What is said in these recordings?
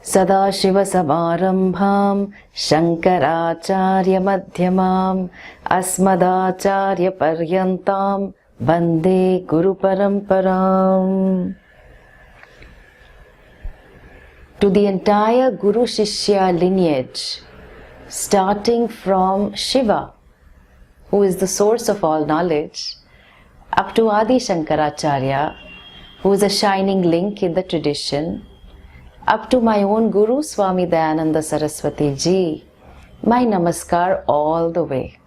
Sadashivasamarambham Shankaracharya Madhyamam Asmadacharya Paryantam Vande Guru Paramparam. To the entire Guru Shishya lineage, starting from Shiva, who is the source of all knowledge, up to Adi Shankaracharya, who is a shining link in the tradition, up to my own Guru Swami Dayananda Saraswati Ji, my namaskar all the way.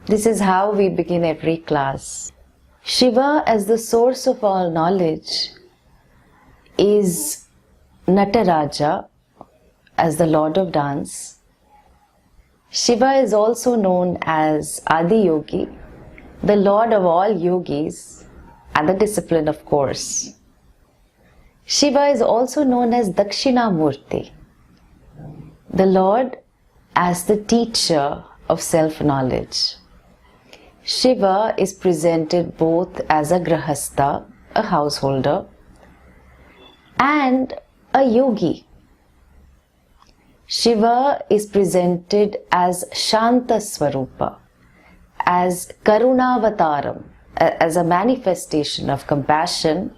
This is how we begin every class. Shiva, as the source of all knowledge, is Nataraja, as the Lord of Dance. Shiva is also known as Adi Yogi, the Lord of all yogis, and the discipline, of course. Shiva is also known as Dakshinamurti, the Lord as the teacher of self-knowledge. Shiva is presented both as a grahastha, a householder, and a yogi. Shiva is presented as Shanta Swarupa, as Karunavataram, as a manifestation of compassion,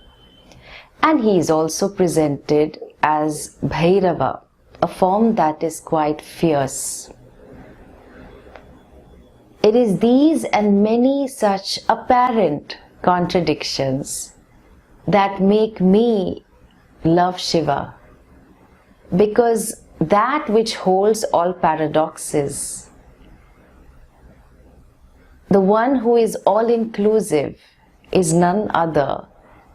and he is also presented as Bhairava, a form that is quite fierce. It is these and many such apparent contradictions that make me love Shiva, because that which holds all paradoxes, the one who is all-inclusive, is none other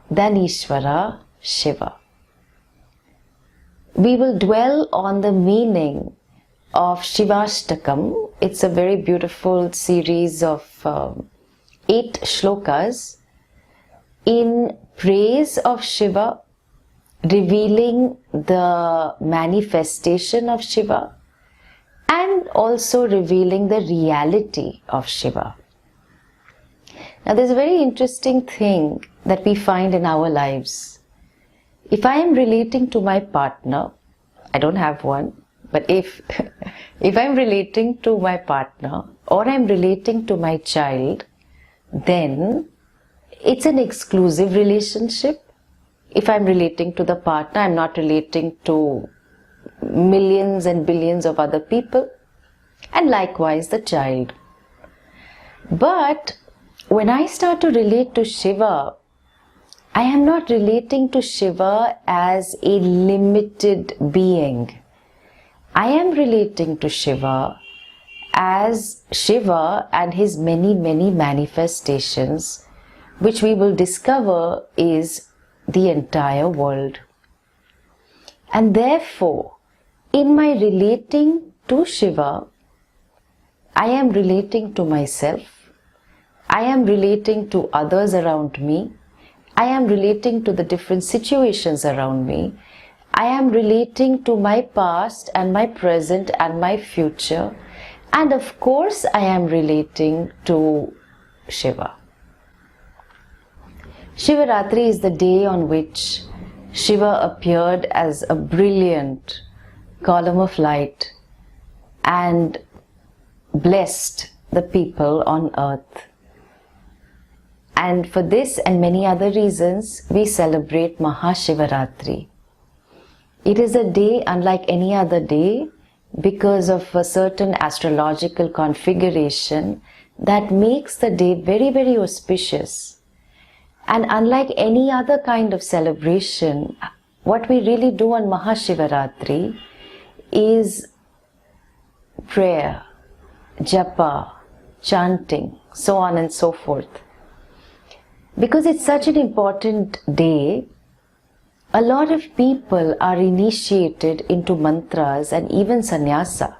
than Ishvara, Shiva. We will dwell on the meaning of Shivashtakam. It's a very beautiful series of 8 shlokas in praise of Shiva, revealing the manifestation of Shiva and also revealing the reality of Shiva. Now, there's a very interesting thing that we find in our lives. If I am relating to my partner, I don't have one, but if I'm relating to my partner or I'm relating to my child, then it's an exclusive relationship. If I'm relating to the partner, I'm not relating to millions and billions of other people, and likewise the child. But when I start to relate to Shiva, I am not relating to Shiva as a limited being. I am relating to Shiva as Shiva and his many, many manifestations, which we will discover is the entire world. And therefore, in my relating to Shiva, I am relating to myself, I am relating to others around me, I am relating to the different situations around me, I am relating to my past and my present and my future, and of course I am relating to Shiva. Shivaratri is the day on which Shiva appeared as a brilliant column of light and blessed the people on earth. And for this and many other reasons, we celebrate Mahashivaratri. It is a day unlike any other day because of a certain astrological configuration that makes the day very, very auspicious. And unlike any other kind of celebration, what we really do on Mahashivaratri is prayer, japa, chanting, so on and so forth. Because it's such an important day, a lot of people are initiated into mantras and even sannyasa.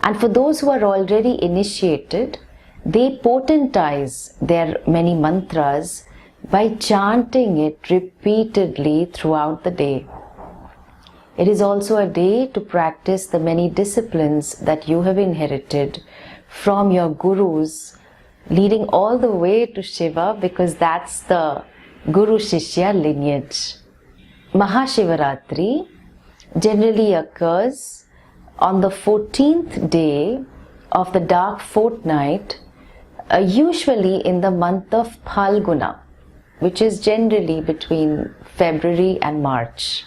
And for those who are already initiated, they potentize their many mantras by chanting it repeatedly throughout the day. It is also a day to practice the many disciplines that you have inherited from your gurus, leading all the way to Shiva, because that's the Guru Shishya lineage. Mahashivaratri generally occurs on the 14th day of the dark fortnight, usually in the month of Phalguna, which is generally between February and March.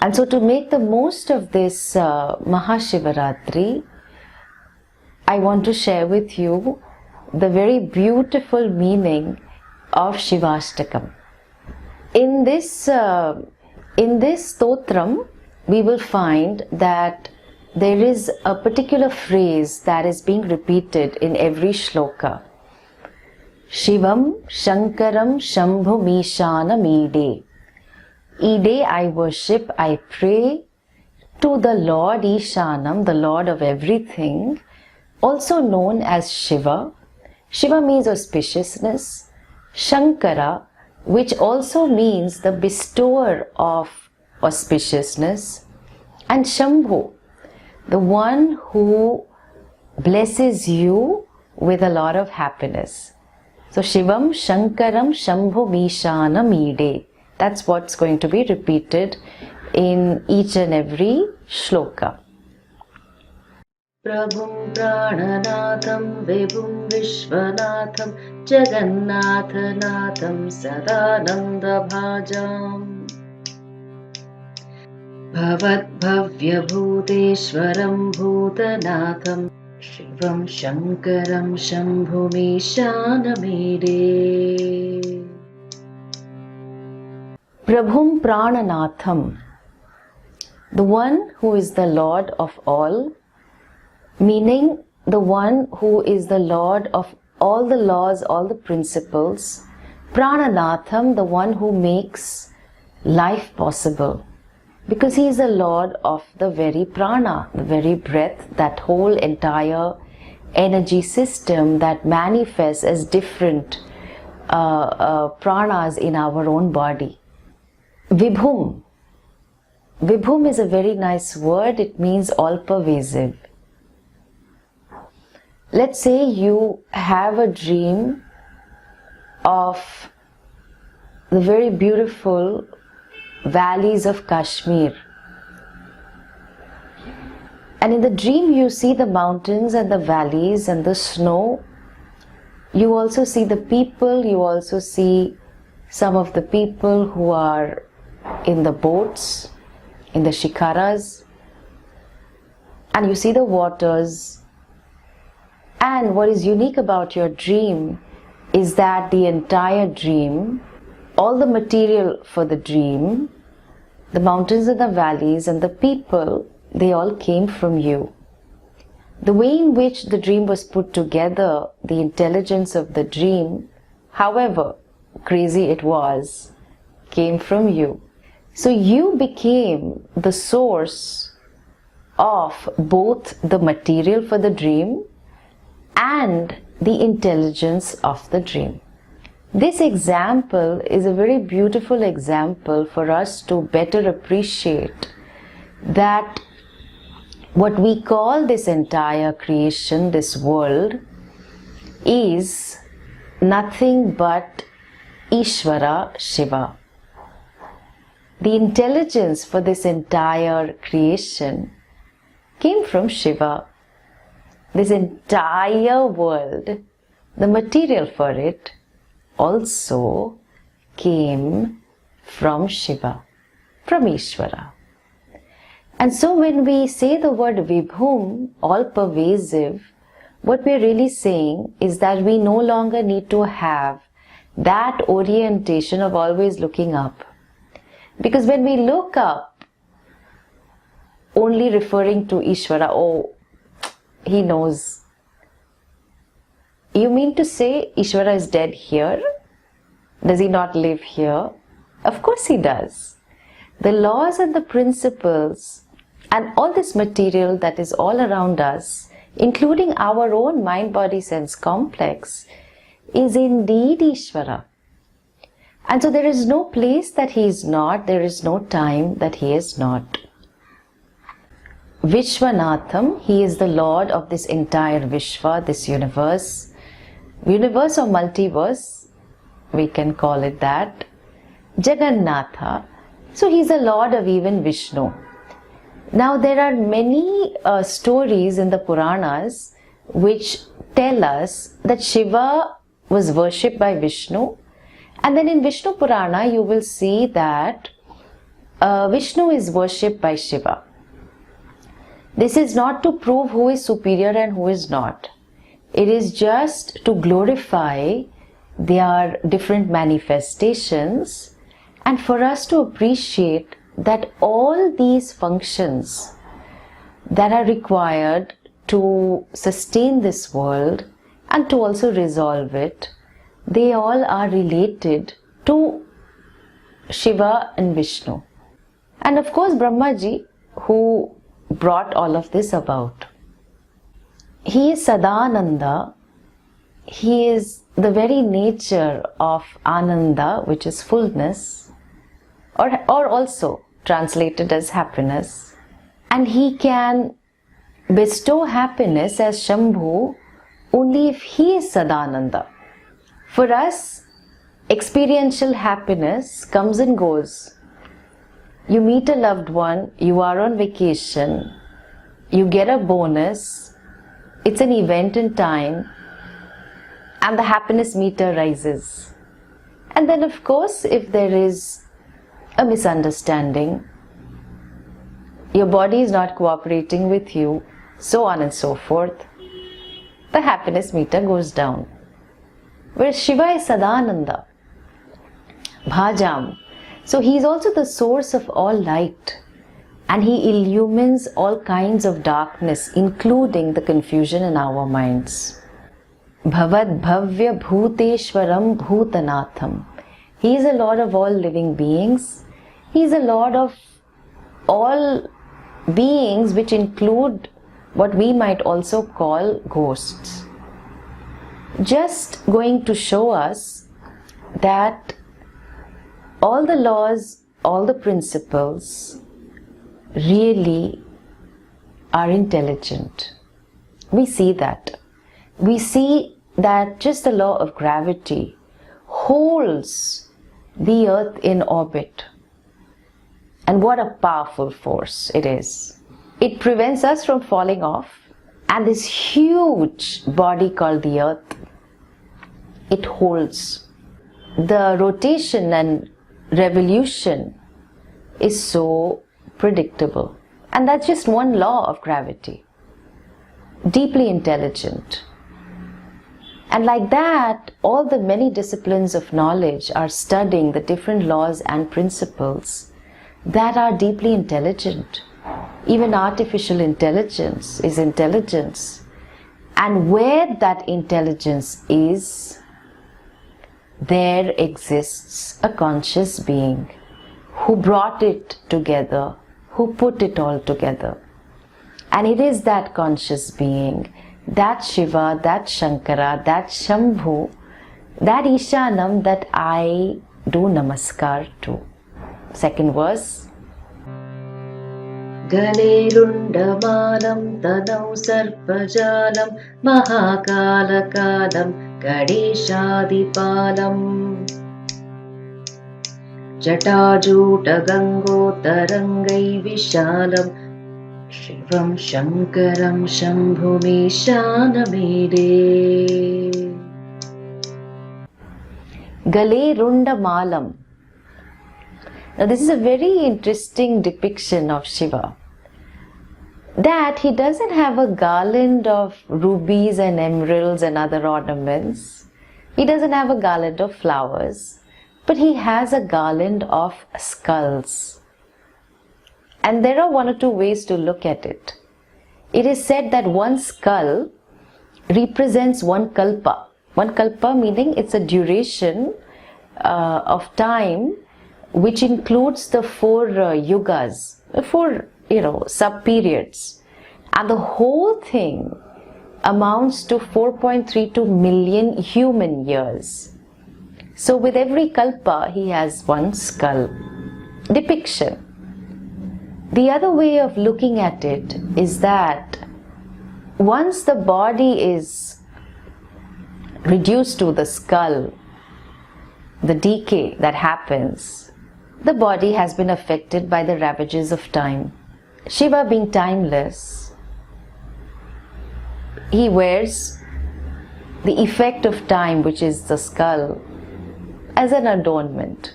And so to make the most of this Mahashivaratri, I want to share with you the very beautiful meaning of Shivashtakam. In this stotram, we will find that there is a particular phrase that is being repeated in every shloka. Shivam Shankaram Shambhu Mishana Mide. Ide I worship, I pray to the Lord Ishanam, the Lord of everything, also known as Shiva. Shiva means auspiciousness. Shankara, which also means the bestower of auspiciousness. And Shambhu, the one who blesses you with a lot of happiness. So Shivam Shankaram Shambhu Mishana Mide. That's what's going to be repeated in each and every shloka. Prabhum Prananatham Vibhum Vishwanatham Jagannatha-natham Sadananda Bhajam Bhavat Bhavya Bhuteshwaram Bhutanatham Shivam Shankaram Shambhumishana-mide. Prabhum Prananatham, the one who is the Lord of all, meaning the one who is the Lord of all the laws, all the principles. Prananatham, the one who makes life possible, because he is the Lord of the very prana, the very breath, that whole entire energy system that manifests as different pranas in our own body. Vibhum. Vibhum is a very nice word. It means all-pervasive. Let's say you have a dream of the very beautiful valleys of Kashmir. And in the dream you see the mountains and the valleys and the snow. You also see the people, you also see some of the people who are in the boats, in the shikaras, and you see the waters. And what is unique about your dream is that the entire dream, all the material for the dream, the mountains and the valleys and the people, they all came from you. The way in which the dream was put together, the intelligence of the dream, however crazy it was, came from you. So you became the source of both the material for the dream and the intelligence of the dream. This example is a very beautiful example for us to better appreciate that what we call this entire creation, this world, is nothing but Ishvara, Shiva. The intelligence for this entire creation came from Shiva. This entire world, the material for it, also came from Shiva, from Ishvara. And so when we say the word Vibhum, all-pervasive, what we are really saying is that we no longer need to have that orientation of always looking up. Because when we look up, only referring to Ishvara, oh, he knows. You mean to say Ishvara is dead here? Does he not live here? Of course he does. The laws and the principles and all this material that is all around us, including our own mind-body sense complex, is indeed Ishvara. And so there is no place that he is not, there is no time that he is not. Vishwanatham, he is the Lord of this entire Vishwa, this universe. Universe or multiverse, we can call it that. Jagannatha, so he is the Lord of even Vishnu. Now there are many stories in the Puranas which tell us that Shiva was worshipped by Vishnu, and then in Vishnu Purana you will see that Vishnu is worshipped by Shiva. This is not to prove who is superior and who is not. It is just to glorify their different manifestations and for us to appreciate that all these functions that are required to sustain this world and to also resolve it, they all are related to Shiva and Vishnu. And of course Brahmaji, who brought all of this about. He is Sadananda. He is the very nature of Ananda, which is fullness, or also translated as happiness. And he can bestow happiness as Shambhu only if he is Sadananda. For us, experiential happiness comes and goes. You meet a loved one, you are on vacation, you get a bonus, it's an event in time, and the happiness meter rises. And then of course, if there is a misunderstanding, your body is not cooperating with you, so on and so forth, the happiness meter goes down. Whereas Shiva is Sadananda, Bhajam. So he is also the source of all light, and he illumines all kinds of darkness, including the confusion in our minds. Bhavad Bhavya Bhuteshwaram Bhutanatham. He is a Lord of all living beings. He is a Lord of all beings, which include what we might also call ghosts. Just going to show us that all the laws, all the principles really are intelligent. We see that. We see that just the law of gravity holds the earth in orbit. And what a powerful force it is. It prevents us from falling off, and this huge body called the earth, it holds. The rotation and revolution is so predictable, and that's just one law of gravity. Deeply intelligent. And like that, all the many disciplines of knowledge are studying the different laws and principles that are deeply intelligent. Even artificial intelligence is intelligence. And where that intelligence is, there exists a conscious being who brought it together, who put it all together. And it is that conscious being, that Shiva, that Shankara, that Shambhu, that Ishanam that I do namaskar to. Second verse. गलेरुण्डमालं तनौ सर्पजालं महाकालकालं गणेशादिपालम् जटाजूटगङ्गोत्तरङ्गै विशालं शिवं शङ्करं शम्भुमीशानमीडे Galerundamalam. Now this is a very interesting depiction of Shiva. That he doesn't have a garland of rubies and emeralds and other ornaments. He doesn't have a garland of flowers, but he has a garland of skulls. And there are one or two ways to look at it. It is said that one skull represents one kalpa. One kalpa meaning it's a duration of time which includes the four yugas, the four sub-periods. And the whole thing amounts to 4.32 million human years. So with every kalpa, he has one skull. Depiction. The other way of looking at it is that once the body is reduced to the skull, the decay that happens, the body has been affected by the ravages of time. Shiva being timeless, he wears the effect of time, which is the skull, as an adornment.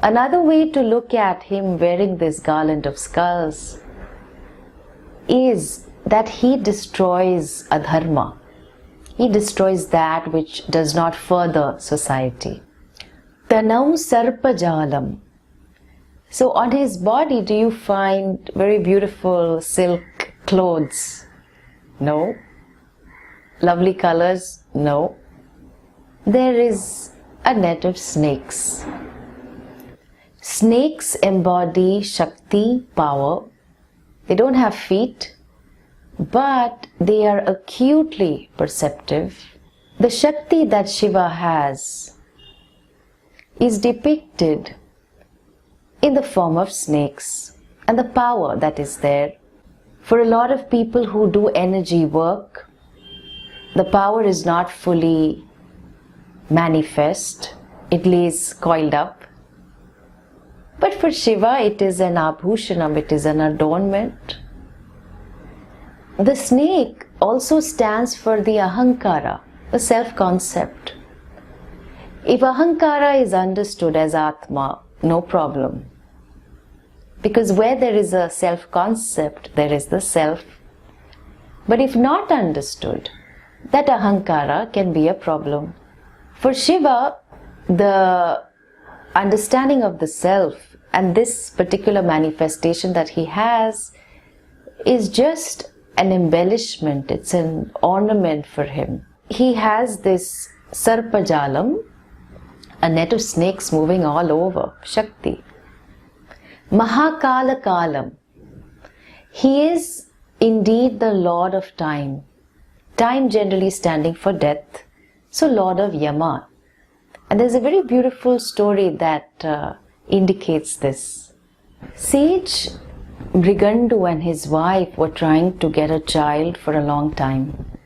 Another way to look at him wearing this garland of skulls is that he destroys adharma. He destroys that which does not further society. Tanau sarpajalam. So on his body, do you find very beautiful silk clothes? No. Lovely colors? No. There is a net of snakes. Snakes embody Shakti, power. They don't have feet, but they are acutely perceptive. The Shakti that Shiva has is depicted in the form of snakes, and the power that is there. For a lot of people who do energy work, the power is not fully manifest. It lays coiled up. But for Shiva, it is an abhushanam, it is an adornment. The snake also stands for the ahankara, the self-concept. If ahankara is understood as Atma, no problem. Because where there is a self-concept, there is the self. But if not understood, that ahankara can be a problem. For Shiva, the understanding of the self and this particular manifestation that he has is just an embellishment, it's an ornament for him. He has this sarpajalam, a net of snakes moving all over, Shakti. Mahakala Kalam. He is indeed the Lord of time. Time generally standing for death. So Lord of Yama. And there's a very beautiful story that indicates this. Sage Brigandu and his wife were trying to get a child for a long time.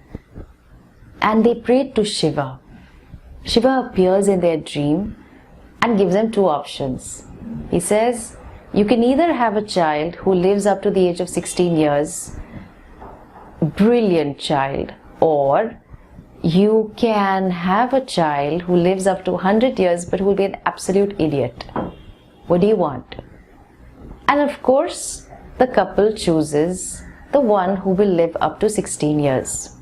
And they prayed to Shiva. Shiva appears in their dream and gives them two options. He says, you can either have a child who lives up to the age of 16 years, brilliant child, or you can have a child who lives up to 100 years but who will be an absolute idiot. What do you want? And of course, the couple chooses the one who will live up to 16 years.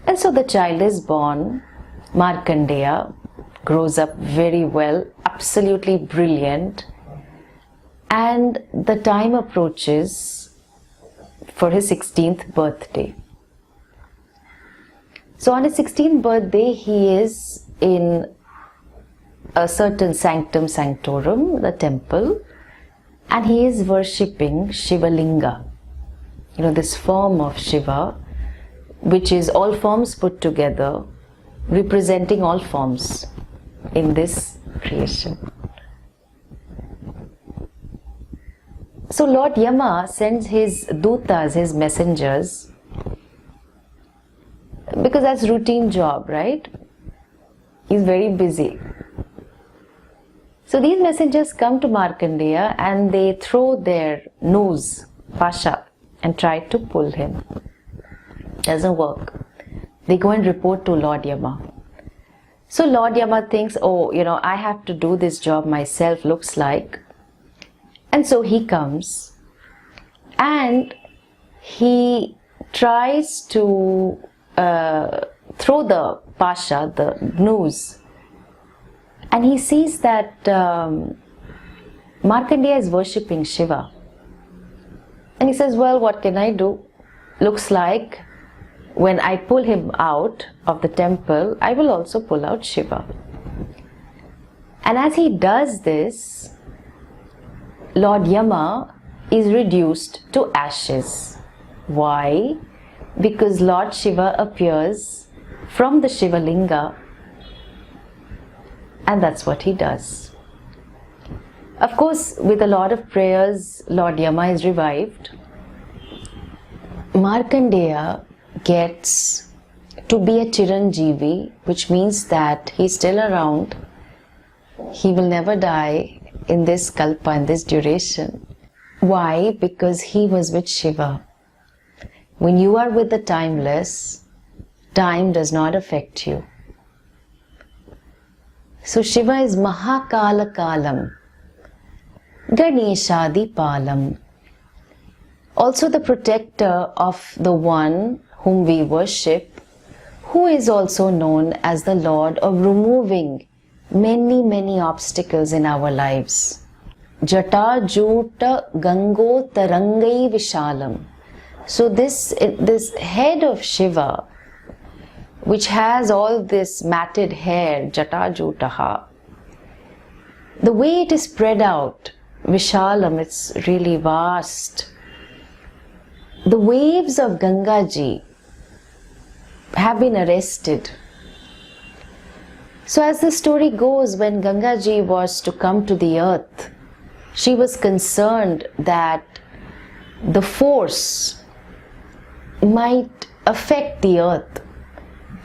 And so the child is born. Markandeya grows up very well, absolutely brilliant. And the time approaches for his 16th birthday. So on his 16th birthday, he is in a certain sanctum sanctorum, the temple, and he is worshipping Shivalinga. You know, this form of Shiva, which is all forms put together, representing all forms in this creation. So Lord Yama sends his dutas, his messengers, because that's routine job, right? He's very busy. So these messengers come to Markandeya and they throw their nose, pasha, and try to pull him. Doesn't work. They go and report to Lord Yama. So Lord Yama thinks, oh, you know, I have to do this job myself, looks like. And so he comes and he tries to throw the pasha, the noose, and he sees that Markandeya is worshipping Shiva. And he says, well, what can I do? Looks like when I pull him out of the temple, I will also pull out Shiva. And as he does this, Lord Yama is reduced to ashes. Why? Because Lord Shiva appears from the Shivalinga, and that's what he does. Of course, with a lot of prayers, Lord Yama is revived. Markandeya gets to be a Chiranjeevi, which means that he's still around. He will never die in this kalpa, in this duration. Why? Because he was with Shiva. When you are with the timeless, time does not affect you. So Shiva is Mahakala Kalam, Ganeshadi Palam. Also the protector of the one whom we worship, who is also known as the Lord of removing many obstacles in our lives. Jata Juta Gango Tarangai Vishalam. So this head of Shiva, which has all this matted hair, Jata Jutaha, the way it is spread out, Vishalam, it's really vast. The waves of Gangaji have been arrested. So as the story goes, when Gangaji was to come to the earth, she was concerned that the force might affect the earth.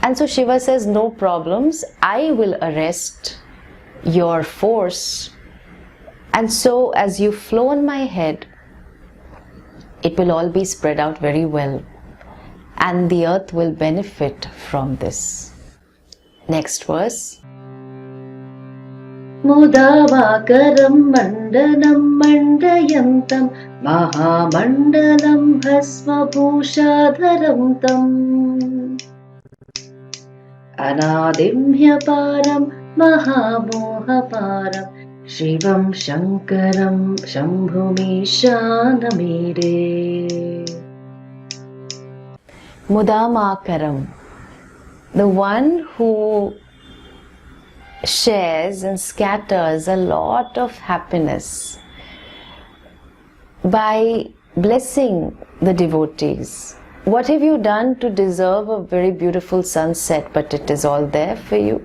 And so Shiva says, no problems, I will arrest your force. And so as you flow on my head, it will all be spread out very well. And the earth will benefit from this. Next verse. Mudavakaram mandanam mandayantam mahamandalam bhasmabhushadharam tam anadimhyaparam mahamohaparam Shivam Shankaram Shambhumeshanamire. Mudamakaram, the one who shares and scatters a lot of happiness by blessing the devotees. What have you done to deserve a very beautiful sunset, but it is all there for you?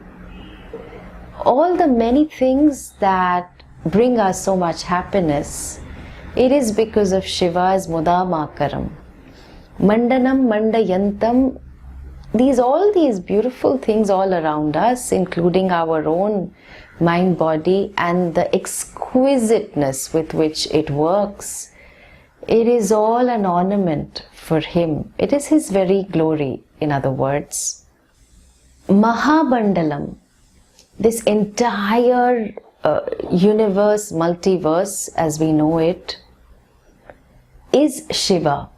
All the many things that bring us so much happiness, it is because of Shiva's Mudamakaram. Mandanam, Mandayantam, all these beautiful things all around us, including our own mind, body, and the exquisiteness with which it works, it is all an ornament for him. It is his very glory, in other words. Mahabandalam, this entire universe, multiverse as we know it, is Shiva.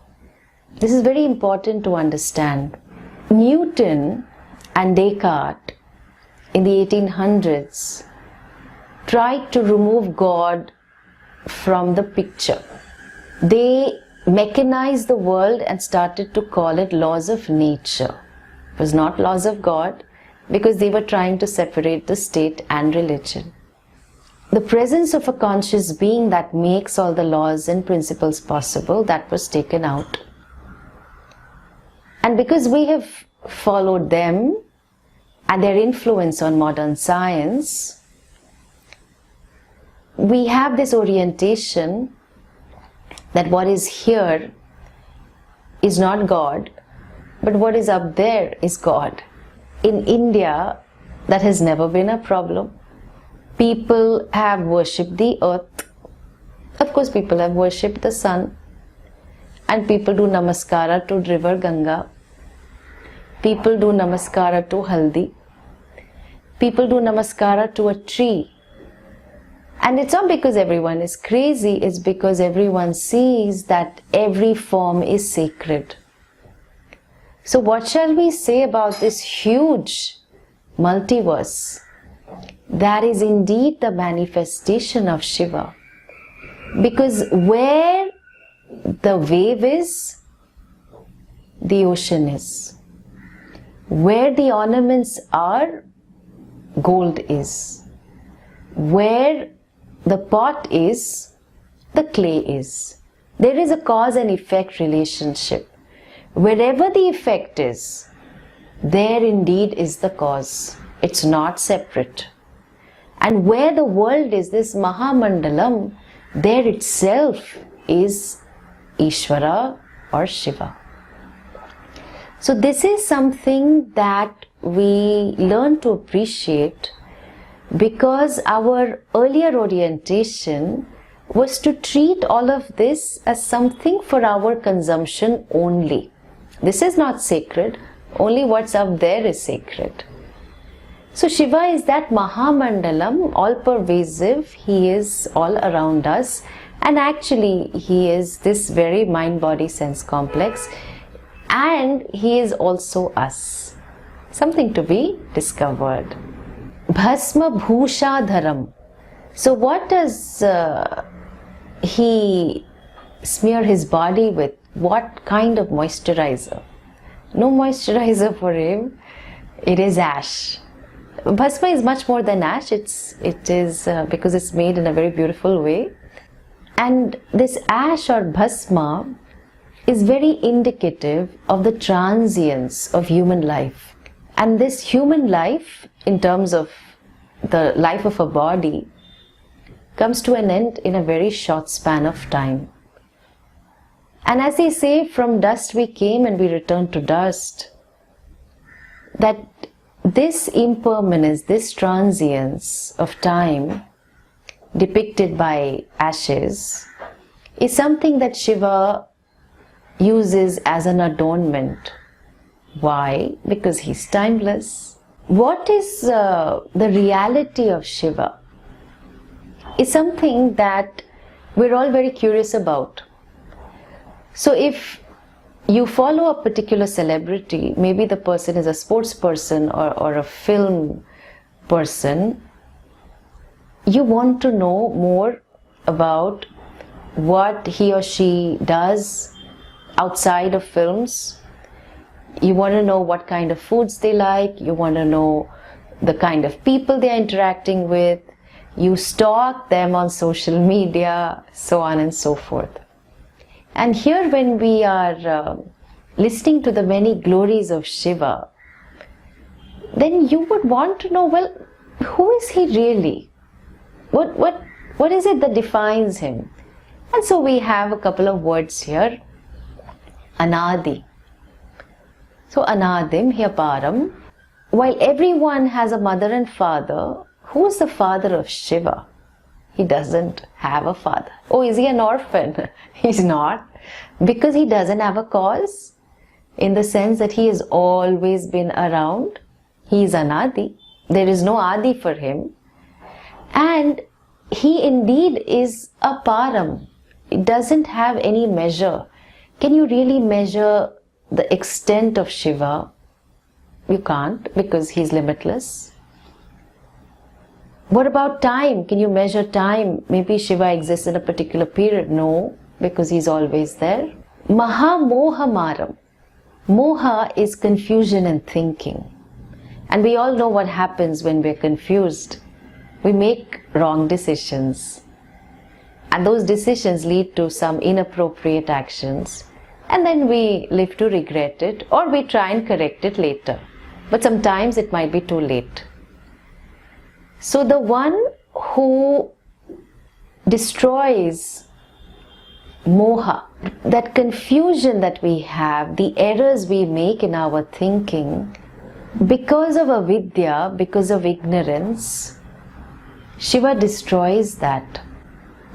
This is very important to understand. Newton and Descartes in the 1800s tried to remove God from the picture. They mechanized the world and started to call it laws of nature. It was not laws of God, because they were trying to separate the state and religion. The presence of a conscious being that makes all the laws and principles possible, that was taken out. And because we have followed them and their influence on modern science, we have this orientation that what is here is not God, but what is up there is God. In India, that has never been a problem. People have worshipped the earth. Of course, people have worshipped the sun. And people do namaskara to river Ganga. People do namaskara to Haldi. People do namaskara to a tree. And it's not because everyone is crazy, it's because everyone sees that every form is sacred. So what shall we say about this huge multiverse? That is indeed the manifestation of Shiva. Because where the wave is, the ocean is. Where the ornaments are, gold is. Where the pot is, the clay is. There is a cause and effect relationship. Wherever the effect is, there indeed is the cause. It's not separate. And where the world is, this Mahamandalam, there itself is Ishvara or Shiva. So this is something that we learn to appreciate, because our earlier orientation was to treat all of this as something for our consumption only. This is not sacred, only what's up there is sacred. So Shiva is that Mahamandalam, all pervasive, he is all around us, and actually he is this very mind-body sense complex, and he is also us. Something to be discovered. Bhasma Bhushadharam. So what does he smear his body with? What kind of moisturizer? No moisturizer for him. It is ash. Bhasma is much more than ash. It is because it's made in a very beautiful way. And this ash or bhasma is very indicative of the transience of human life. And this human life, in terms of the life of a body, comes to an end in a very short span of time. And as they say, from dust we came and we return to dust. That this impermanence, this transience of time depicted by ashes is something that Shiva uses as an adornment. Why? Because he's timeless. What is the reality of Shiva? Is something that we're all very curious about. So if you follow a particular celebrity, maybe the person is a sports person or a film person, you want to know more about what he or she does outside of films. You want to know what kind of foods they like, you want to know the kind of people they are interacting with, you stalk them on social media, so on and so forth. And here when we are listening to the many glories of Shiva, then you would want to know, well, who is he really? What is it that defines him? And so we have a couple of words here. Anadi. So Anadim, Hyaparam. While everyone has a mother and father, who is the father of Shiva? He doesn't have a father. Oh, is he an orphan? He's not. Because he doesn't have a cause, in the sense that he has always been around. He is Anadi. There is no Adi for him. And he indeed is a Param. It doesn't have any measure. Can you really measure the extent of Shiva? You can't, because he's limitless. What about time? Can you measure time? Maybe Shiva exists in a particular period. No, because he's always there. Maha Moha Maram. Moha is confusion and thinking. And we all know what happens when we're confused. We make wrong decisions. And those decisions lead to some inappropriate actions. And then we live to regret it, or we try and correct it later. But sometimes it might be too late. So the one who destroys moha, that confusion that we have, the errors we make in our thinking, because of avidya, because of ignorance, Shiva destroys that.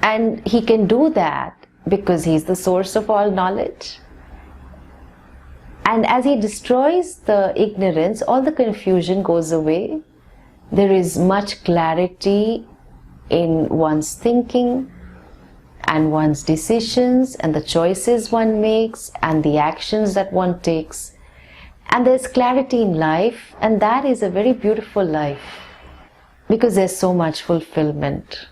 And he can do that because he's the source of all knowledge. And as he destroys the ignorance, all the confusion goes away. There is much clarity in one's thinking and one's decisions and the choices one makes and the actions that one takes. And there's clarity in life, and that is a very beautiful life because there's so much fulfillment.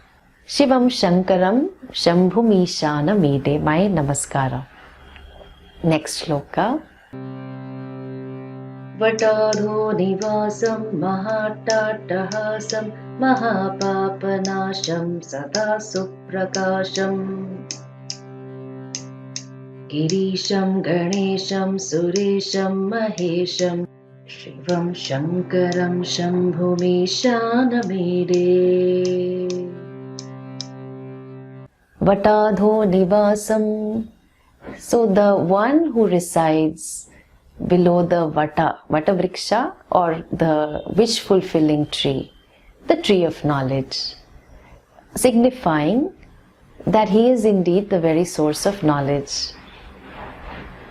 Shivam Shankaram Shambhum Ishana Mide. My namaskara. Next shloka. Vatadho nivasam mahatatahasam mahapapanasham sada suprakasham Girisham Ganesham Suresham Mahesham Shivam Shankaram Shambhumishanamide. Vatadho nivasam. So the one who resides below the Vata Vriksha, or the wish-fulfilling tree, the tree of knowledge, signifying that he is indeed the very source of knowledge.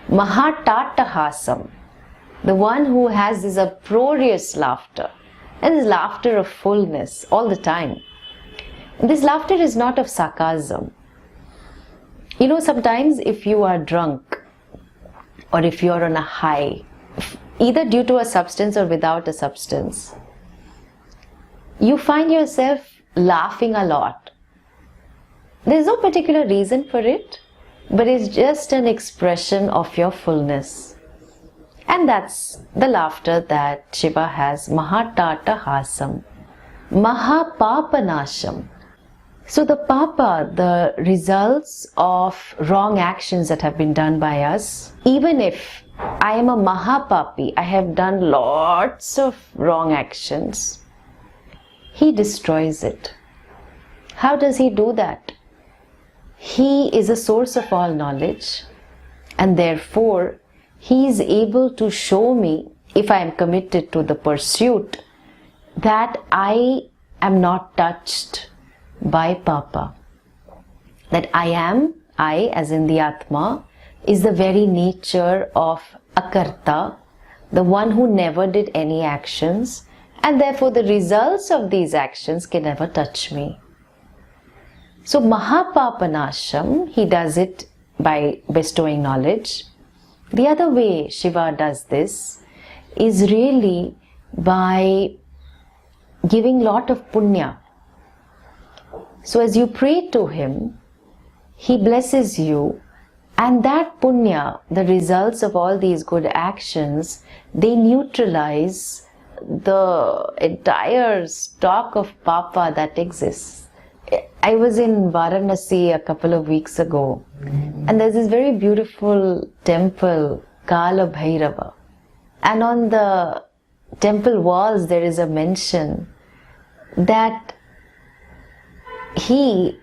Mahatatahasam, the one who has this uproarious laughter, and this laughter of fullness all the time. And this laughter is not of sarcasm. You know, sometimes if you are drunk or if you are on a high, either due to a substance or without a substance, you find yourself laughing a lot. There's no particular reason for it, but it's just an expression of your fullness. And that's the laughter that Shiva has, Mahatatahasam, Mahapapanasham. So the papa, the results of wrong actions that have been done by us, even if I am a Mahapapi, I have done lots of wrong actions, he destroys it. How does he do that? He is a source of all knowledge, and therefore he is able to show me, if I am committed to the pursuit, that I am not touched by papa. That I as in the Atma, is the very nature of Akarta, the one who never did any actions, and therefore the results of these actions can never touch me. So Mahapapanasham, he does it by bestowing knowledge. The other way Shiva does this is really by giving lot of punya. So as you pray to him, he blesses you, and that punya, the results of all these good actions, they neutralize the entire stock of papa that exists. I was in Varanasi a couple of weeks ago, and there's this very beautiful temple, Kala Bhairava. And on the temple walls there is a mention that he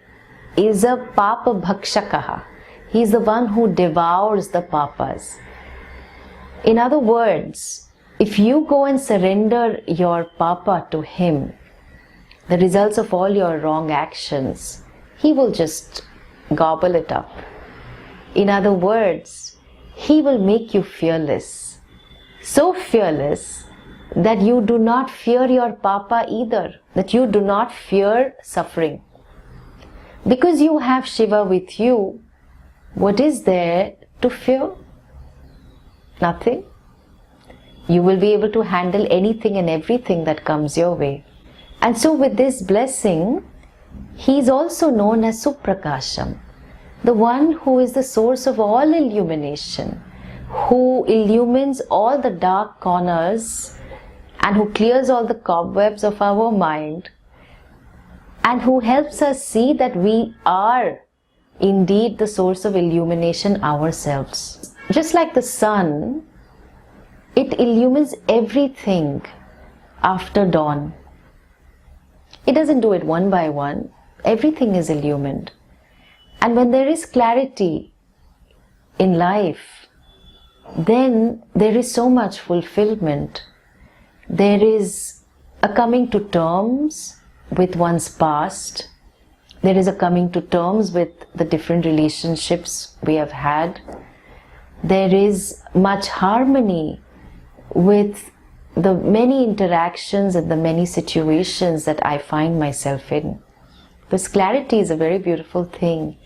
is a papa bhakshakaha. He is the one who devours the papas. In other words, if you go and surrender your papa to him, the results of all your wrong actions, he will just gobble it up. In other words, he will make you fearless. So fearless that you do not fear your papa either, that you do not fear suffering. Because you have Shiva with you, what is there to fear? Nothing. You will be able to handle anything and everything that comes your way. And so with this blessing, he is also known as Suprakasham, the one who is the source of all illumination, who illumines all the dark corners and who clears all the cobwebs of our mind, and who helps us see that we are indeed the source of illumination ourselves. Just like the sun, it illumines everything after dawn. It doesn't do it one by one. Everything is illumined. And when there is clarity in life, then there is so much fulfillment. There is a coming to terms with one's past. There is a coming to terms with the different relationships we have had. There is much harmony with the many interactions and the many situations that I find myself in. This clarity is a very beautiful thing.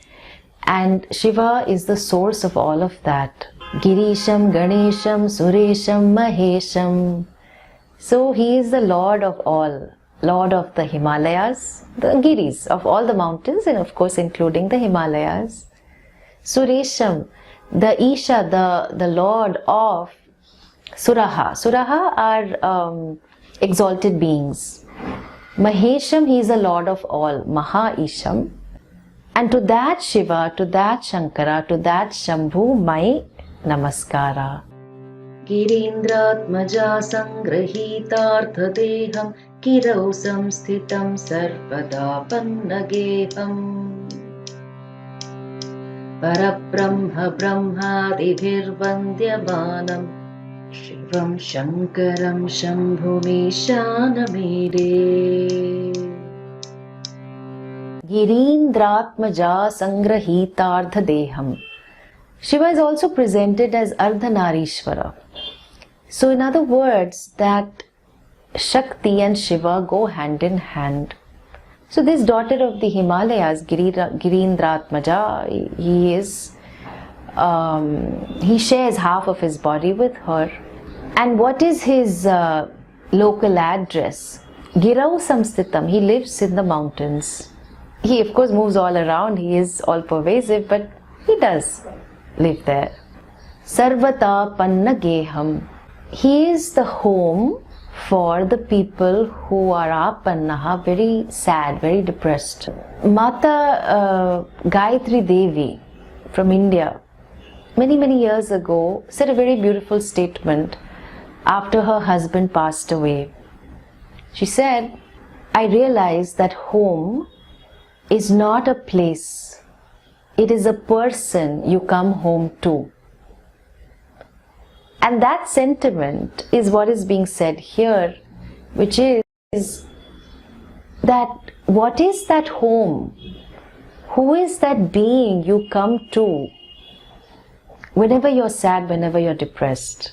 And Shiva is the source of all of that. Girisham, Ganesham, Suresham, Mahesham. So he is the Lord of all. Lord of the Himalayas, the Giris, of all the mountains, and of course including the Himalayas. Suresham, the Isha, the Lord of Suraha. Suraha are exalted beings. Mahesham, he is the Lord of all, Maha-Isham. And to that Shiva, to that Shankara, to that Shambhu, my Namaskara. गिरीन्द्रात्मजा सङ्गृहीतार्थदेहं गिरौ संस्थितं सर्वदा पन्नगेहम् परब्रह्म ब्रह्मादिभिर्वन्द्यमानं शिवं शङ्करं शम्भुमीशानमीडे. Girindratmaja Sangrahitardha Deham. Shiva is also presented as Ardhanarishvara. So in other words, that Shakti and Shiva go hand in hand. So this daughter of the Himalayas, Girindratmaja, he shares half of his body with her. And what is his local address? Girau Samsthitam. He lives in the mountains. He of course moves all around. He is all pervasive, but he does live there. Sarvata Panna Geham. He is the home for the people who are apannaha, very sad, very depressed. Mata Gayatri Devi from India, many years ago, said a very beautiful statement after her husband passed away. She said, I realized that home is not a place, it is a person you come home to. And that sentiment is what is being said here, which is that what is that home? Who is that being you come to whenever you're sad, whenever you're depressed?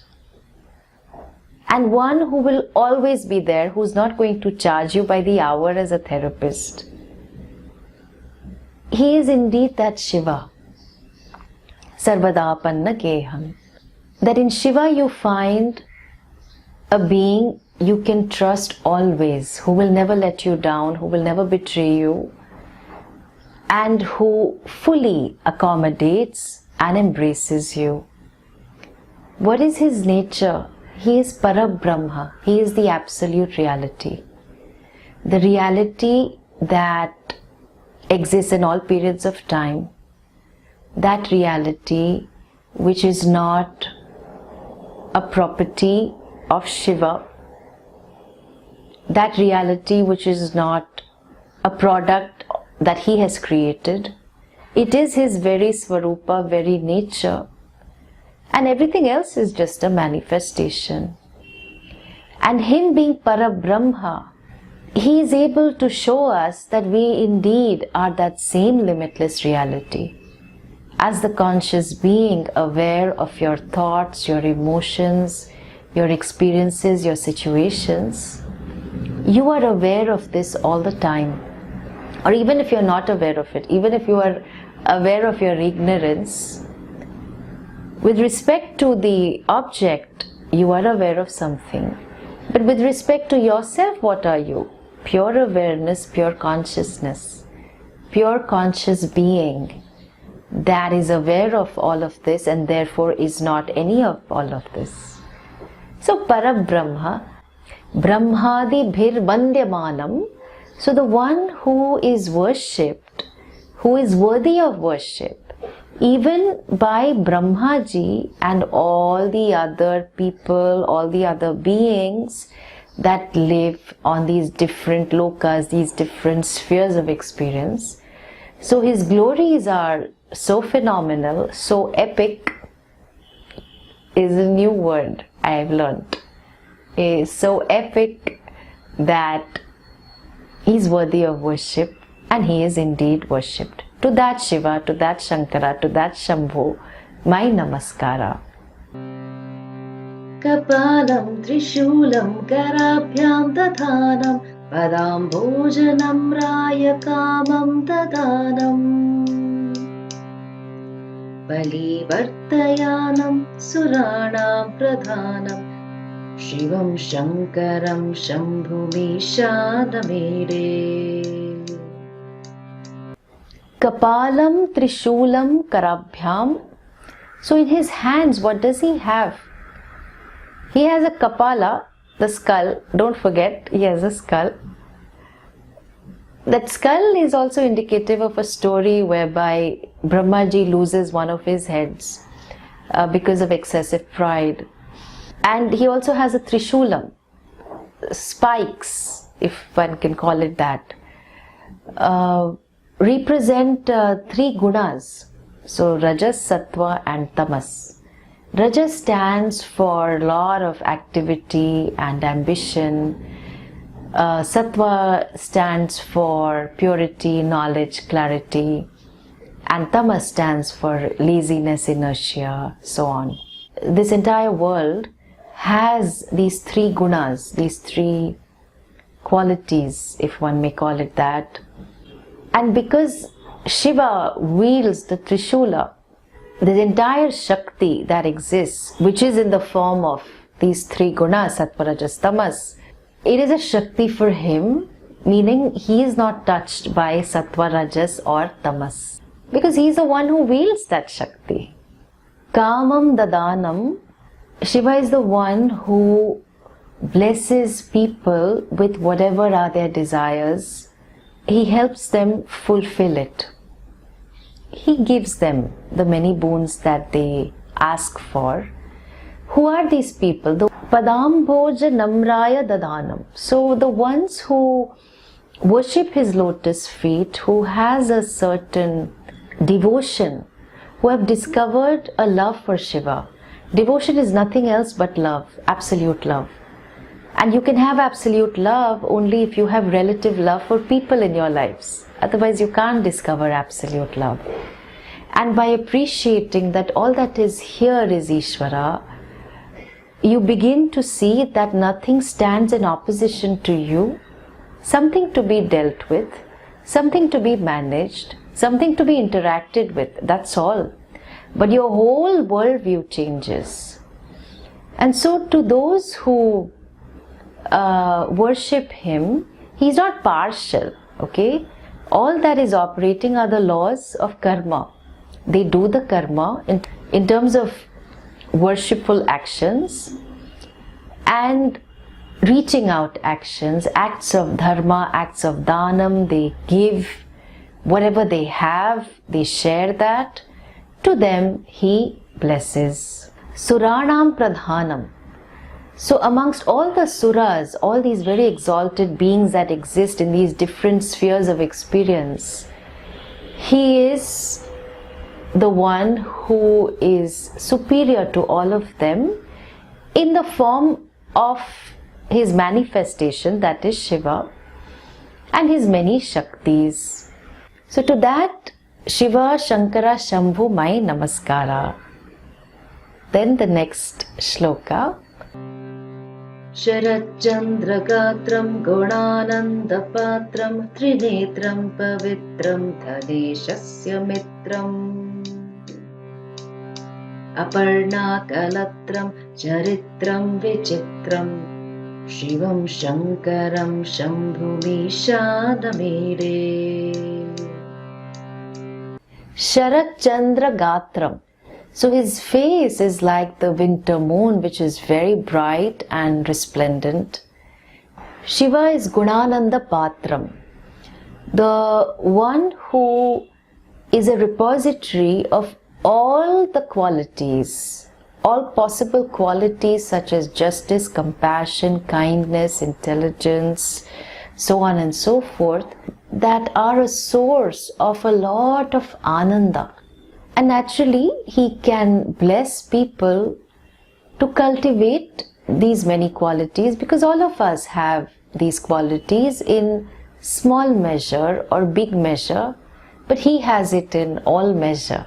And one who will always be there, who's not going to charge you by the hour as a therapist. He is indeed that Shiva. Sarvada Panna Geham. That in Shiva you find a being you can trust always, who will never let you down, who will never betray you, and who fully accommodates and embraces you. What is his nature? He is Parabrahma. He is the absolute reality. The reality that exists in all periods of time. That reality which is not a property of Shiva, that reality which is not a product that he has created. It is his very Swarupa, very nature, and everything else is just a manifestation. And him being Parabrahma, he is able to show us that we indeed are that same limitless reality. As the conscious being, aware of your thoughts, your emotions, your experiences, your situations, you are aware of this all the time. Or even if you're not aware of it, even if you are aware of your ignorance, with respect to the object, you are aware of something. But with respect to yourself, what are you? Pure awareness, pure consciousness, pure conscious being that is aware of all of this and therefore is not any of all of this. So Parabrahma, Brahmadi Bhir Vandyamanam. So the one who is worshipped, who is worthy of worship, even by Brahmaji and all the other people, all the other beings that live on these different lokas, these different spheres of experience. So his glories are so phenomenal, so epic is a new word I have learned. Is so epic that he's worthy of worship, and he is indeed worshipped. To that Shiva, to that Shankara, to that Shambhu, my namaskara. Kapalam Trishulam Karabhyam Dadhanam Padam Bhojanam Raya Kamam Dadanam Balivartayanam Suranam Pradhanam Shivam Shankaram Shambhumishadamire. Kapalam Trishulam Karabhyam. So in his hands, what does he have? He has a kapala, the skull. Don't forget, he has a skull. That skull is also indicative of a story whereby Brahmaji loses one of his heads because of excessive pride. And he also has a trishulam, spikes, if one can call it that, represent three gunas. So Rajas, Sattva and Tamas. Rajas stands for a lot of activity and ambition, Sattva stands for purity, knowledge, clarity, and tamas stands for laziness, inertia, so on. This entire world has these three gunas, these three qualities, if one may call it that. And because Shiva wields the Trishula, this entire Shakti that exists, which is in the form of these three gunas, Sattva, Rajas, Tamas, it is a Shakti for him, meaning he is not touched by Sattva, Rajas or Tamas, because he is the one who wields that Shakti. Kamam Dadanam, Shiva is the one who blesses people with whatever are their desires. He helps them fulfill it. He gives them the many boons that they ask for. Who are these people? The Padambhoja Namraya Dadanam. So the ones who worship his lotus feet, who has a certain devotion, who have discovered a love for Shiva. Devotion is nothing else but love, absolute love. And you can have absolute love only if you have relative love for people in your lives. Otherwise you can't discover absolute love. And by appreciating that all that is here is Ishvara, you begin to see that nothing stands in opposition to you, something to be dealt with, something to be managed, something to be interacted with, that's all. But your whole worldview changes. And so to those who worship him, he's not partial, okay? All that is operating are the laws of karma. They do the karma in terms of worshipful actions and reaching out actions, acts of dharma, acts of dhanam. They give whatever they have, they share that. To them he blesses. Suranam Pradhanam. So amongst all the suras, all these very exalted beings that exist in these different spheres of experience, he is the one who is superior to all of them in the form of his manifestation, that is Shiva, and his many Shaktis. So to that, Shiva, Shankara, Shambhu, my namaskara. Then the next shloka. Sharachandragatram Gunanandapatram Trinetram Pavitram Tadeshasya Mitram Aparnakalatram Charitram Vichitram Shivam Shankaram Shambhumishadamire. Sharat Chandra Gatram. So his face is like the winter moon, which is very bright and resplendent. Shiva is Gunananda Patram, the one who is a repository of all the qualities, all possible qualities such as justice, compassion, kindness, intelligence, so on and so forth, that are a source of a lot of ananda. And naturally, he can bless people to cultivate these many qualities, because all of us have these qualities in small measure or big measure, but he has it in all measure.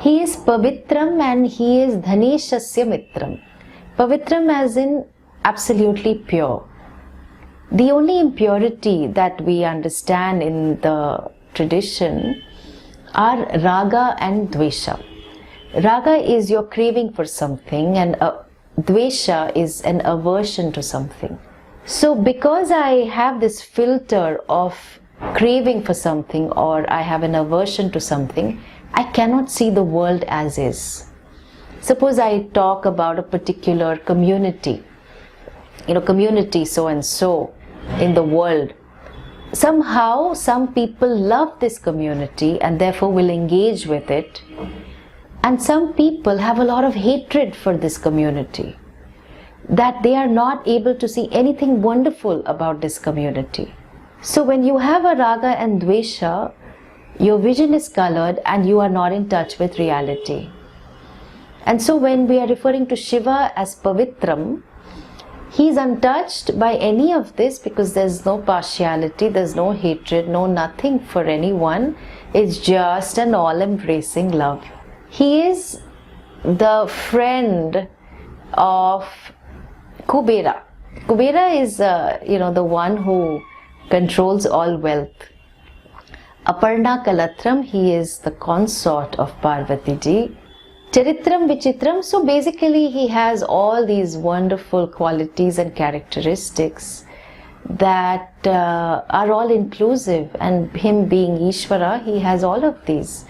He is Pavitram and he is Dhaneshasya Mitram. Pavitram as in absolutely pure. The only impurity that we understand in the tradition are raga and dvesha. Raga is your craving for something and dvesha is an aversion to something. So because I have this filter of craving for something or I have an aversion to something, I cannot see the world as is. Suppose I talk about a particular community, community so and so in the world. Somehow some people love this community and therefore will engage with it, and some people have a lot of hatred for this community, that they are not able to see anything wonderful about this community. So when you have a raga and dvesha, your vision is colored and you are not in touch with reality. And so when we are referring to Shiva as Pavitram, He's untouched by any of this because there's no partiality, there's no hatred, no nothing for anyone. It's just an all-embracing love. He is the friend of Kubera. Kubera is, the one who controls all wealth. Aparna Kalatram, he is the consort of Parvati ji. Charitram Vichitram, so basically he has all these wonderful qualities and characteristics that are all inclusive, and him being Ishvara, he has all of these.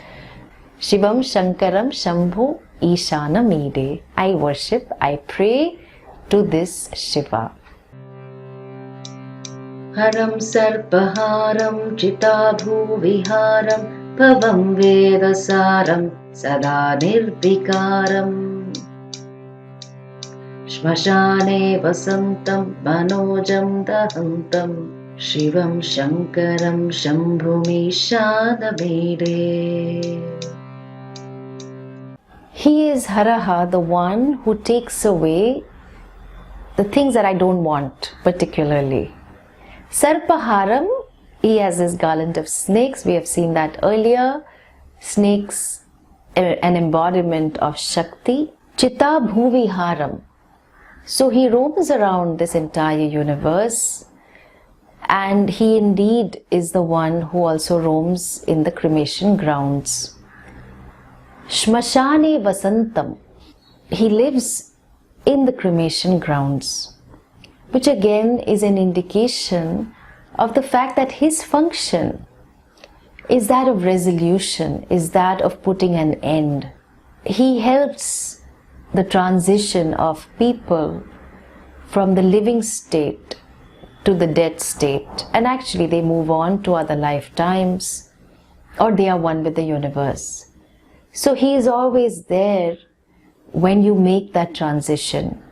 Shivam Shankaram Shambhu Ishana Mide. I worship, I pray to this Shiva. हरं सर्पहारं चिताभूविहारं भवं वेदसारं सदा निर्विकारम् श्मशाने वसन्तं मनोजं दहन्तं शिवं शङ्करं शम्भुमीशानमीडे. He is Haraha, the one who takes away the things that I don't want particularly. Sarpaharam, he has his garland of snakes. We have seen that earlier. Snakes, an embodiment of Shakti. Chitta Bhuviharam. So he roams around this entire universe, and he indeed is the one who also roams in the cremation grounds. Shmashane Vasantam. He lives in the cremation grounds, which again is an indication of the fact that his function is that of resolution, is that of putting an end. He helps the transition of people from the living state to the dead state, and actually they move on to other lifetimes, or they are one with the universe. So he is always there when you make that transition.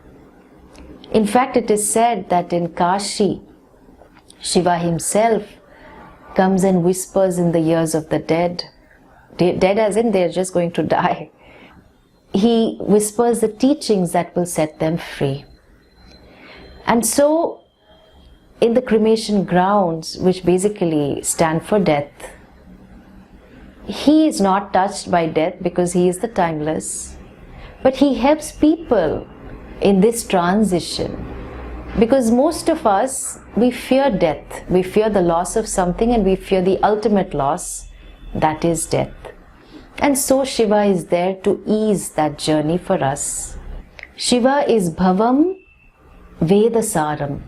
In fact, it is said that in Kashi, Shiva himself comes and whispers in the ears of the dead. Dead as in they're just going to die. He whispers the teachings that will set them free. And so, in the cremation grounds, which basically stand for death, he is not touched by death because he is the timeless. But he helps people in this transition, because most of us, we fear death, we fear the loss of something, and we fear the ultimate loss, that is death. And so Shiva is there to ease that journey for us. Shiva is Bhavam Vedasaram.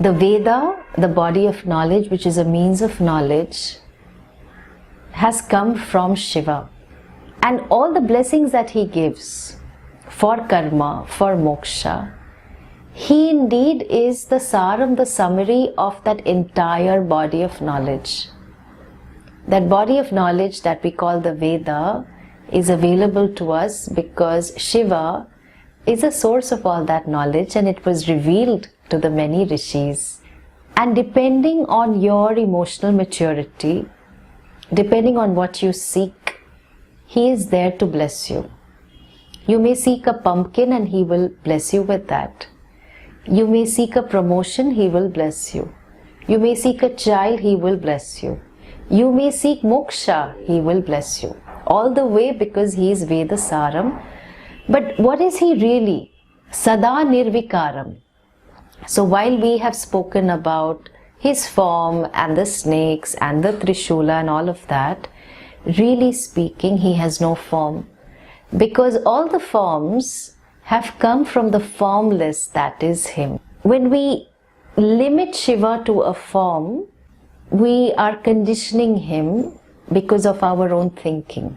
The Veda, the body of knowledge, which is a means of knowledge, has come from Shiva, and all the blessings that he gives for karma, for moksha, he indeed is the saram, the summary of that entire body of knowledge. That body of knowledge that we call the Veda is available to us because Shiva is a source of all that knowledge, and it was revealed to the many rishis. And depending on your emotional maturity, depending on what you seek, he is there to bless you. You may seek a pumpkin and he will bless you with that. You may seek a promotion, he will bless you. You may seek a child, he will bless you. You may seek moksha, he will bless you. All the way because he is Vedasaram. But what is he really? Sada Nirvikaram. So while we have spoken about his form and the snakes and the Trishula and all of that, really speaking, he has no form. Because all the forms have come from the formless, that is him. When we limit Shiva to a form, we are conditioning him because of our own thinking.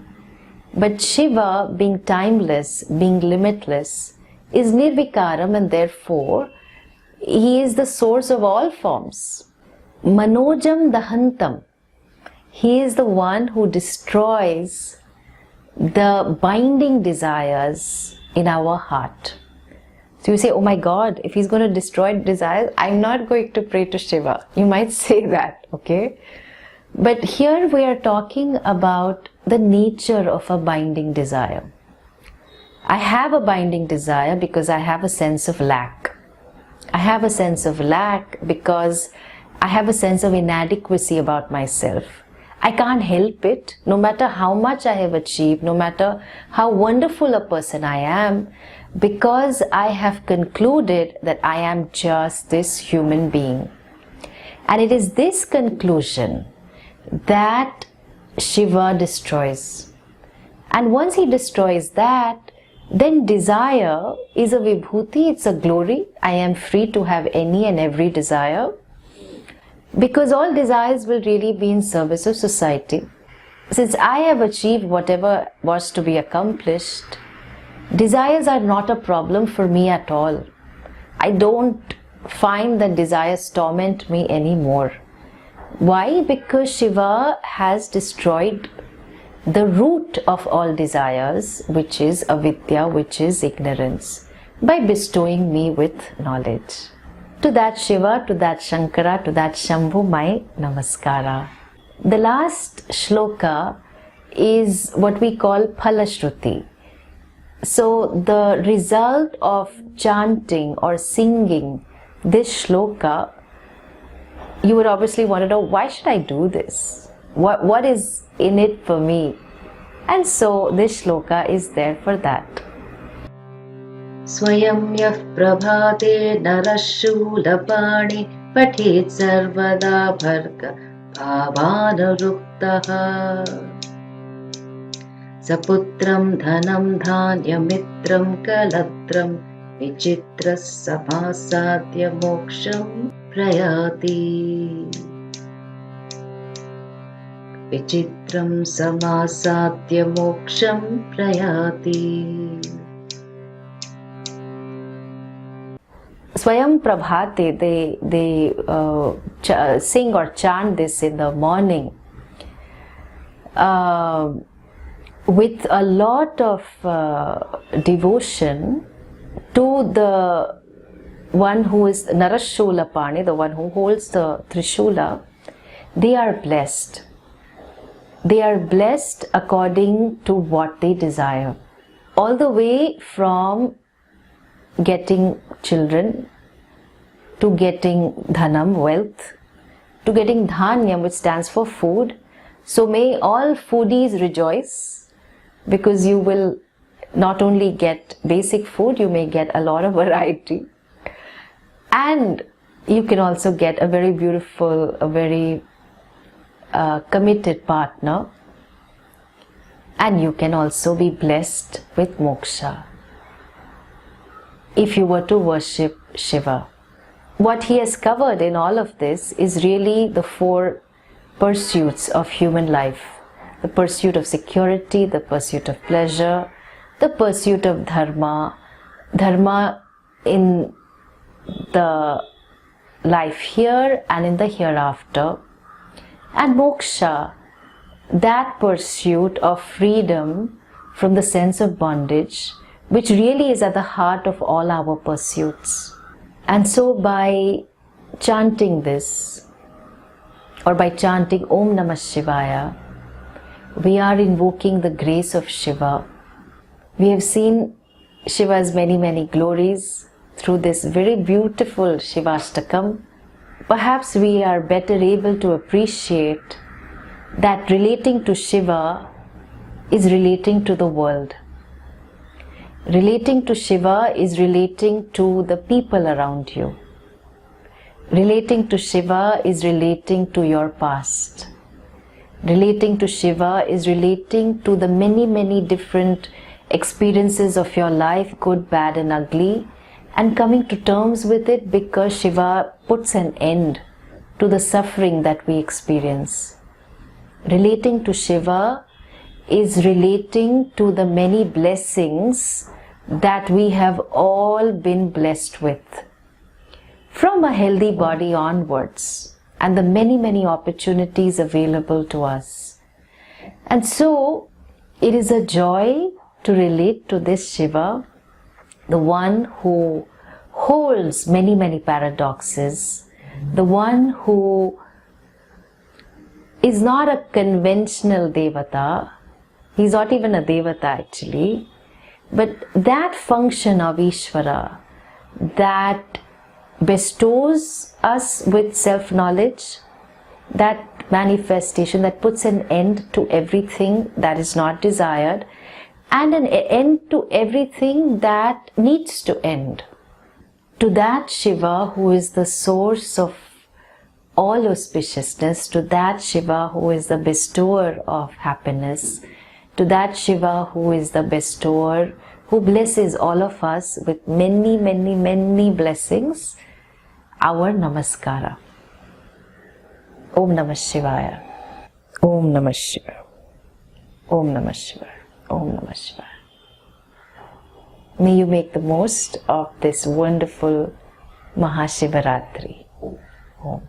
But Shiva, being timeless, being limitless, is Nirvikaram, and therefore he is the source of all forms. Manojam Dahantam. He is the one who destroys the binding desires in our heart. So you say, oh my God, if he's going to destroy desires, I'm not going to pray to Shiva. You might say that, okay? But here we are talking about the nature of a binding desire. I have a binding desire because I have a sense of lack. I have a sense of lack because I have a sense of inadequacy about myself. I can't help it, no matter how much I have achieved, no matter how wonderful a person I am, because I have concluded that I am just this human being. And it is this conclusion that Shiva destroys. And once he destroys that, then desire is a vibhuti, it's a glory. I am free to have any and every desire, because all desires will really be in service of society. Since I have achieved whatever was to be accomplished, desires are not a problem for me at all. I don't find that desires torment me anymore. Why? Because Shiva has destroyed the root of all desires, which is avidya, which is ignorance, by bestowing me with knowledge. To that Shiva, to that Shankara, to that Shambhu, my namaskara. The last shloka is what we call Phalashruti. So the result of chanting or singing this shloka, you would obviously want to know, why should I do this? What is in it for me? And so this shloka is there for that. Swayam yah prabhate narashulapani pathit sarvada bharga bhavanaruktaha saputram dhanam dhanyamitram kalatram vichitras samasadya moksham prayati. Vichitram samasadya moksham prayati. Swayam Prabhate, they sing or chant this in the morning with a lot of devotion to the one who is Narashulapani, the one who holds the Trishula. They are blessed. They are blessed according to what they desire. All the way from getting children, to getting dhanam, wealth, to getting dhanyam, which stands for food. So may all foodies rejoice, because you will not only get basic food, you may get a lot of variety. And you can also get a very beautiful, a very committed partner. And you can also be blessed with moksha if you were to worship Shiva. What he has covered in all of this is really the four pursuits of human life. The pursuit of security, the pursuit of pleasure, the pursuit of dharma, dharma in the life here and in the hereafter, and moksha, that pursuit of freedom from the sense of bondage, which really is at the heart of all our pursuits. And so by chanting this, or by chanting Om Namah Shivaya, we are invoking the grace of Shiva. We have seen Shiva's many glories through this very beautiful Shivashtakam. Perhaps we are better able to appreciate that relating to Shiva is relating to the world. Relating to Shiva is relating to the people around you. Relating to Shiva is relating to your past. Relating to Shiva is relating to the many different experiences of your life, good, bad and ugly, and coming to terms with it, because Shiva puts an end to the suffering that we experience. Relating to Shiva is relating to the many blessings that we have all been blessed with, from a healthy body onwards, and the many opportunities available to us. And so it is a joy to relate to this Shiva, the one who holds many paradoxes, the one who is not a conventional devata. He's not even a devata actually, But that function of Ishvara that bestows us with self-knowledge, that manifestation that puts an end to everything that is not desired and an end to everything that needs to end. To that Shiva who is the source of all auspiciousness, to that Shiva who is the bestower of happiness, to that Shiva who is the bestower, who blesses all of us with many, many, many blessings, our namaskara. Om Namah Shivaya. Om Namah Shivaya. Om Namah Shivaya. Om Namah Shivaya. May you make the most of this wonderful Mahashivaratri. Om.